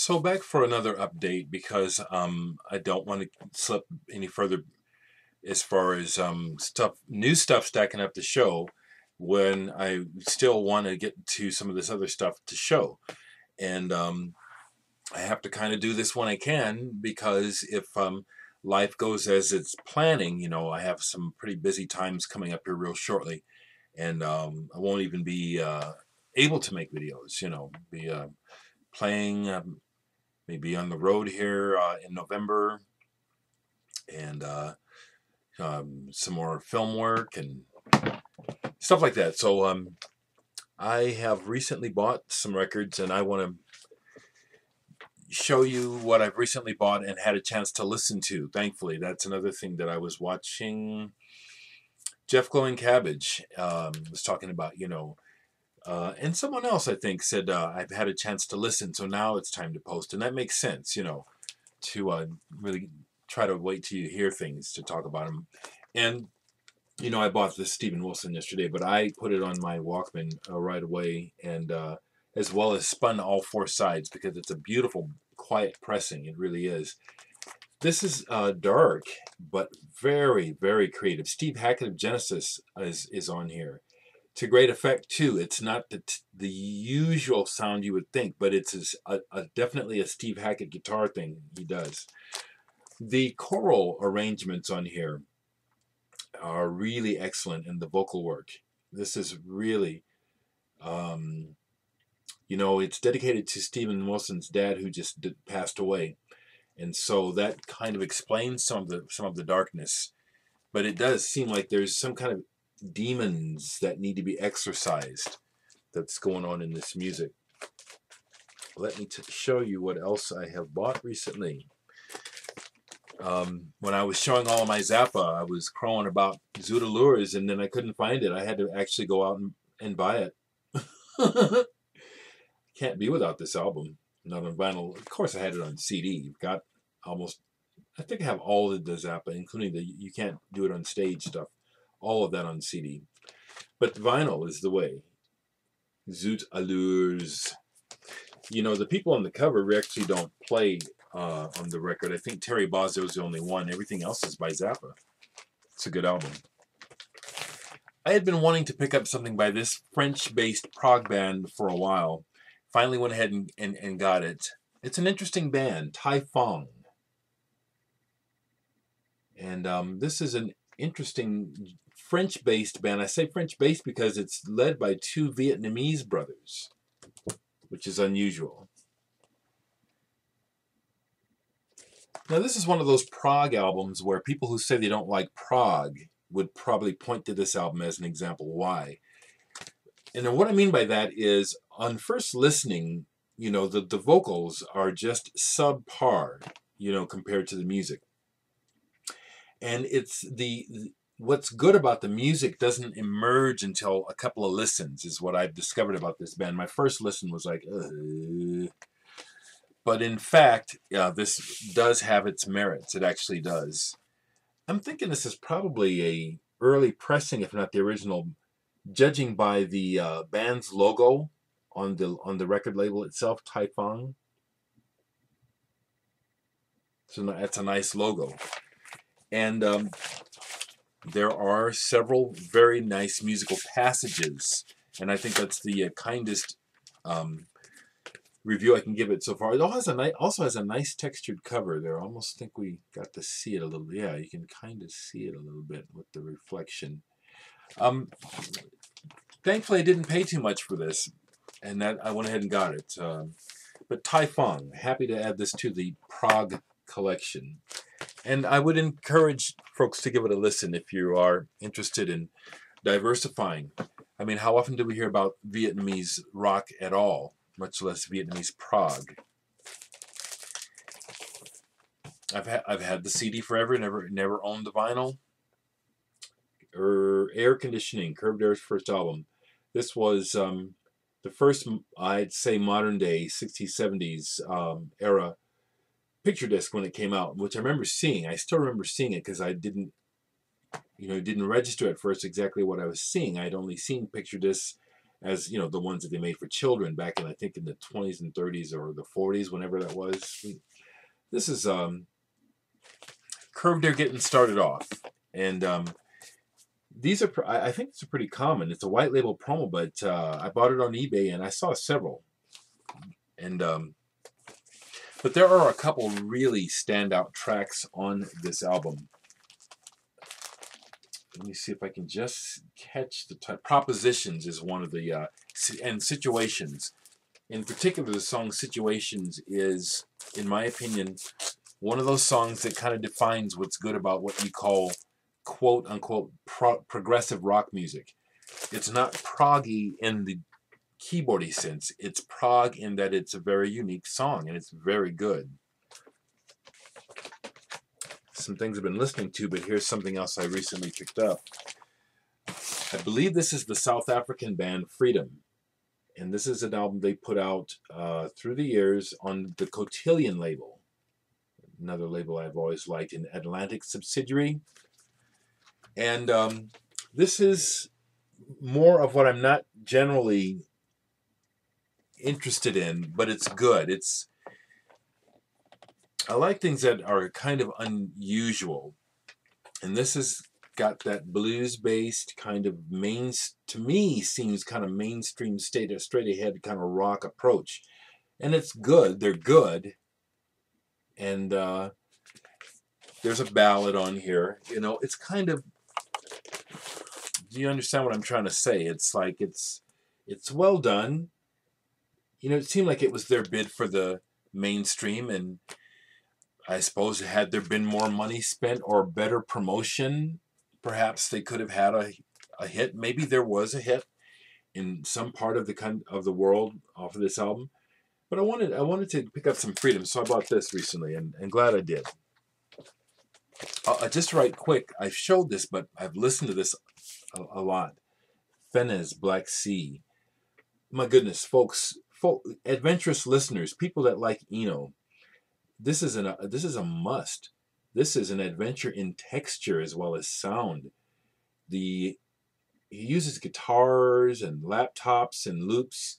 So back for another update because I don't want to slip any further as far as new stuff stacking up to show when I still want to get to some of this other stuff to show. And I have to kind of do this when I can because if life goes as it's planning, I have some pretty busy times coming up here real shortly, and I won't even be able to make videos, be playing. Maybe on the road here in November, and some more film work and stuff like that. So I have recently bought some records, and I want to show you what I've recently bought and had a chance to listen to. Thankfully, that's another thing that I was watching. Jeff Glowing Cabbage was talking about, and someone else I think said I've had a chance to listen, so now it's time to post, and that makes sense, to really try to wait till you hear things to talk about them. And I bought this Steven Wilson yesterday, but I put it on my Walkman right away, and as well as spun all four sides because it's a beautiful, quiet pressing. It really is. This is dark, but very, very creative. Steve Hackett of Genesis is on here. To great effect too. It's not the usual sound you would think, but it's definitely a Steve Hackett guitar thing he does. The choral arrangements on here are really excellent in the vocal work. This is really, it's dedicated to Steven Wilson's dad, who just passed away, and so that kind of explains some of the darkness. But it does seem like there's some kind of demons that need to be exorcised that's going on in this music. Let me show you what else I have bought recently. When I was showing all of my Zappa, I was crowing about Zoot Allures, and then I couldn't find it. I had to actually go out and buy it. Can't be without this album. Not on vinyl. Of course, I had it on CD. You've got I think I have all of the Zappa, including the You Can't Do It on Stage stuff. All of that on CD. But vinyl is the way. Zoot Allures. The people on the cover actually don't play on the record. I think Terry Bozzio is the only one. Everything else is by Zappa. It's a good album. I had been wanting to pick up something by this French-based prog band for a while. Finally went ahead and got it. It's an interesting band, Tai Fong. And this is an interesting French-based band. I say French-based because it's led by two Vietnamese brothers, which is unusual. Now, this is one of those prog albums where people who say they don't like prog would probably point to this album as an example why. And what I mean by that is, on first listening, the vocals are just subpar, compared to the music. And it's what's good about the music doesn't emerge until a couple of listens, is what I've discovered about this band. My first listen was like, ugh. But in fact, this does have its merits. It actually does. I'm thinking this is probably a early pressing, if not the original, judging by the band's logo on the record label itself, Tai Fong. So that's a nice logo. And there are several very nice musical passages, and I think that's the kindest review I can give it so far. It also has a nice textured cover there. I almost think we got to see it a little. Yeah, you can kind of see it a little bit with the reflection. Thankfully, I didn't pay too much for this, and that I went ahead and got it. But Tai Fong, happy to add this to the prog collection. And I would encourage folks to give it a listen if you are interested in diversifying. I mean, how often do we hear about Vietnamese rock at all, much less Vietnamese prog? I've had the CD forever, never owned the vinyl. Air Conditioning, Curved Air's first album. This was the first, I'd say, modern day 60s, 70s era picture disc when it came out, which I remember seeing. I still remember seeing it because I didn't register at first exactly what I was seeing. I'd only seen picture discs as you know, the ones that they made for children back in, I think, in the 20s and 30s or the 40s, whenever that was. This is Curve. They're getting started off, and these are, I think it's pretty common. It's a white label promo, but I bought it on eBay and I saw several, and but there are a couple really standout tracks on this album. Let me see if I can just catch the type. Propositions is one of the, and Situations. In particular, the song Situations is, in my opinion, one of those songs that kind of defines what's good about what you call quote unquote progressive rock music. It's not proggy in the keyboardy sense. It's prog in that it's a very unique song and it's very good. Some things I've been listening to, but here's something else I recently picked up. I believe this is the South African band Freedom, and this is an album they put out through the years on the Cotillion label, another label I've always liked, an Atlantic subsidiary. And this is more of what I'm not generally interested in, but it's good. I like things that are kind of unusual, and this has got that blues-based kind of to me seems kind of mainstream, straight ahead kind of rock approach, and it's good. They're good, and there's a ballad on here. You know, it's kind of. Do you understand what I'm trying to say? It's like it's well done. You know, it seemed like it was their bid for the mainstream, and I suppose had there been more money spent or better promotion, perhaps they could have had a hit. Maybe there was a hit in some part of the world off of this album. But I wanted to pick up some Freedom, so I bought this recently, and glad I did. Just right quick, I've showed this, but I've listened to this a lot. Fenez, Black Sea. My goodness, folks, adventurous listeners, people that like Eno, this is a must. This is an adventure in texture as well as sound. He uses guitars and laptops and loops,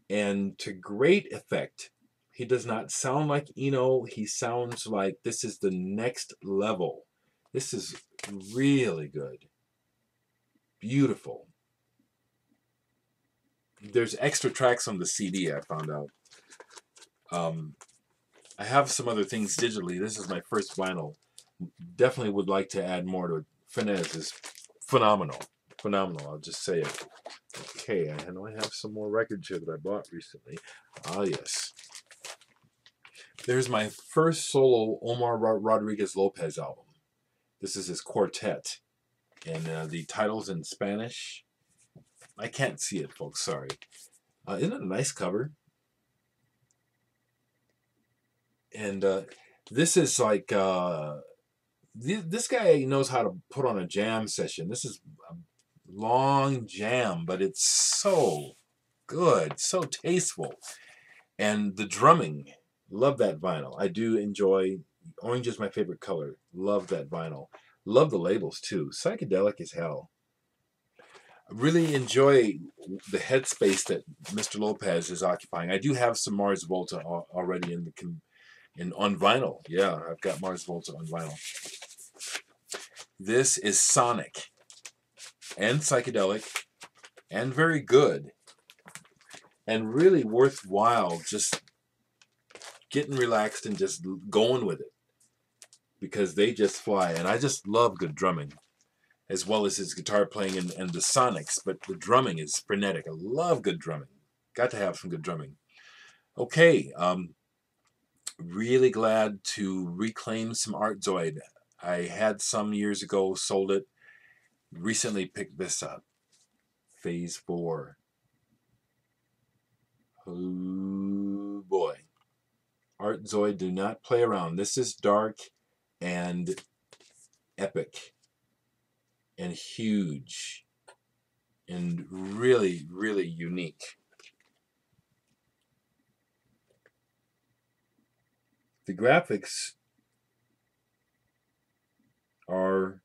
and to great effect. He does not sound like Eno. He sounds like this is the next level. This is really good. Beautiful. There's extra tracks on the CD, I found out. I have some other things digitally. This is my first vinyl. Definitely would like to add more to it. Fenez is phenomenal. Phenomenal, I'll just say it. Okay, I know I have some more records here that I bought recently. Ah, yes. There's my first solo Omar Rodriguez Lopez album. This is his quartet. And the title's in Spanish. I can't see it, folks, sorry. Isn't it a nice cover? And this is like, this guy knows how to put on a jam session. This is a long jam, but it's so good, so tasteful. And the drumming, love that vinyl. I do enjoy, orange is my favorite color. Love that vinyl. Love the labels too. Psychedelic as hell. I really enjoy the headspace that Mr. Lopez is occupying. I do have some Mars Volta already on vinyl. Yeah, I've got Mars Volta on vinyl. This is sonic and psychedelic and very good and really worthwhile, just getting relaxed and just going with it, because they just fly. And I just love good drumming, as well as his guitar playing and the sonics, but the drumming is frenetic. I love good drumming. Got to have some good drumming. Okay, really glad to reclaim some Artzoid. I had some years ago, sold it. Recently picked this up. Phase 4. Oh boy. Artzoid, do not play around. This is dark and epic and huge and really, really unique. The graphics are,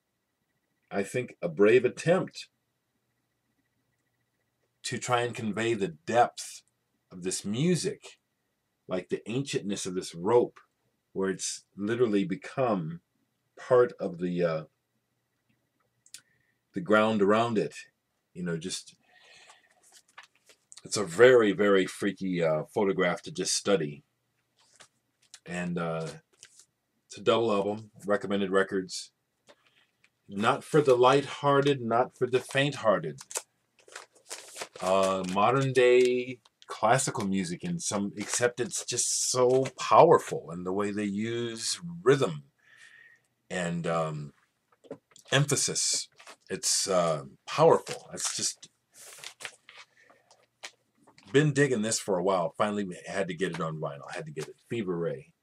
I think, a brave attempt to try and convey the depth of this music, like the ancientness of this rope, where it's literally become part of the ground around it. Just it's a very, very freaky photograph to just study. And it's a double album, Recommended Records. Not for the light-hearted, not for the faint-hearted. Modern day classical music in some, except it's just so powerful in the way they use rhythm and emphasis. It's powerful. It's just been digging this for a while. Finally had to get it on vinyl. I had to get it. Fever Ray.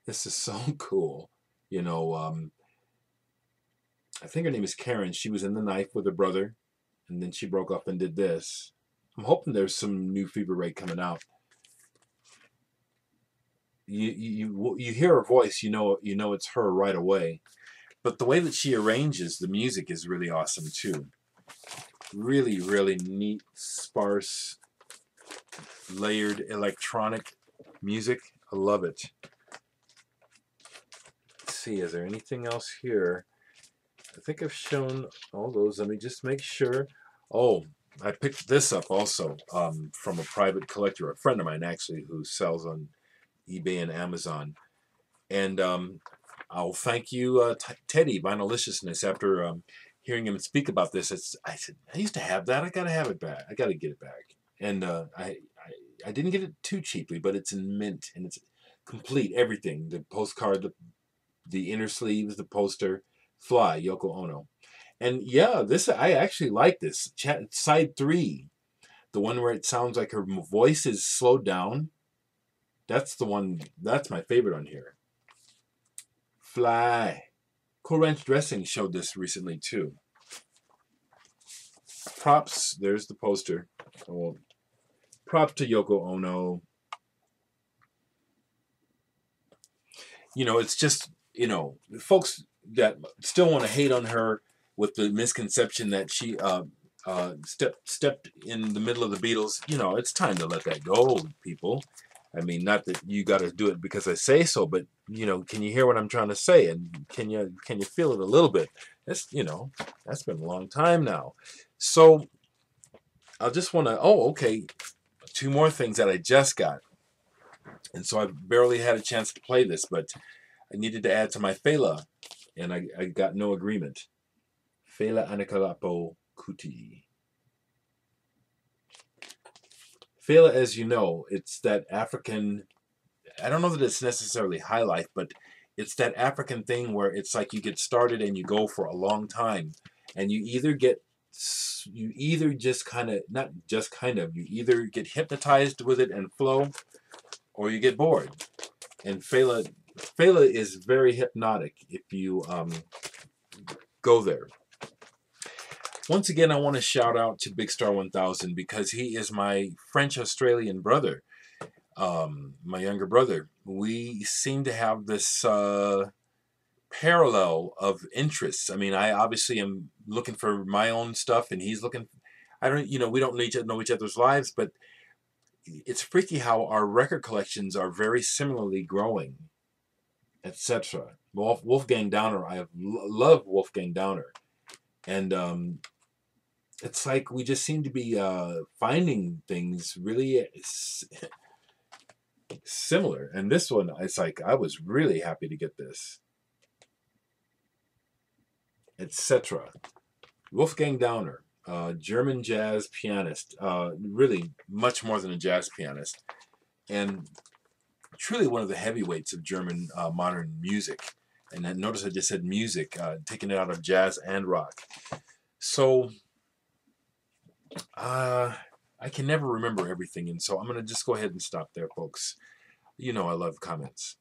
This is so cool. I think her name is Karen. She was in The Knife with her brother, and then she broke up and did this. I'm hoping there's some new Fever Ray coming out. You hear her voice, you know it's her right away. But the way that she arranges the music is really awesome too. Really, really neat, sparse, layered electronic music. I love it. Let's see, is there anything else here? I think I've shown all those. Let me just make sure. Oh, I picked this up also from a private collector, a friend of mine actually, who sells on eBay and Amazon. And I'll thank you, Teddy, Vinyliciousness. After hearing him speak about this, I said, I used to have that. I got to have it back. I got to get it back. And I didn't get it too cheaply, but it's in mint and it's complete. Everything, the postcard, the inner sleeves, the poster, Fly, Yoko Ono. And yeah, I actually like this. Side 3, the one where it sounds like her voice is slowed down. That's the one, that's my favorite on here. Fly. Cool Ranch Dressing showed this recently too. Props, there's the poster. Oh, props to Yoko Ono. It's just, folks that still want to hate on her with the misconception that she stepped in the middle of the Beatles. It's time to let that go, people. I mean, not that you got to do it because I say so, but can you hear what I'm trying to say? And can you feel it a little bit? That's been a long time now. So I just want to. Oh, okay. 2 more things that I just got, and so I've barely had a chance to play this, but I needed to add to my Fela, and I got no agreement. Fela Anikulapo Kuti. Fela, as you know, it's that African, I don't know that it's necessarily high life, but it's that African thing where it's like you get started and you go for a long time. And you either just kind of, not just kind of, you either get hypnotized with it and flow, or you get bored. And Fela is very hypnotic if you go there. Once again, I want to shout out to Big Star 1000 because he is my French-Australian brother, my younger brother. We seem to have this parallel of interests. I mean, I obviously am looking for my own stuff, and he's looking. We don't know each other's lives, but it's freaky how our record collections are very similarly growing, etc. Wolfgang Downer, I love Wolfgang Downer, and it's like we just seem to be finding things really similar. And this one, it's like I was really happy to get this, etc. Wolfgang Downer, German jazz pianist, really much more than a jazz pianist, and truly one of the heavyweights of German modern music. And then notice I just said music, taking it out of jazz and rock. So I can never remember everything, and so I'm going to just go ahead and stop there, folks. I love comments.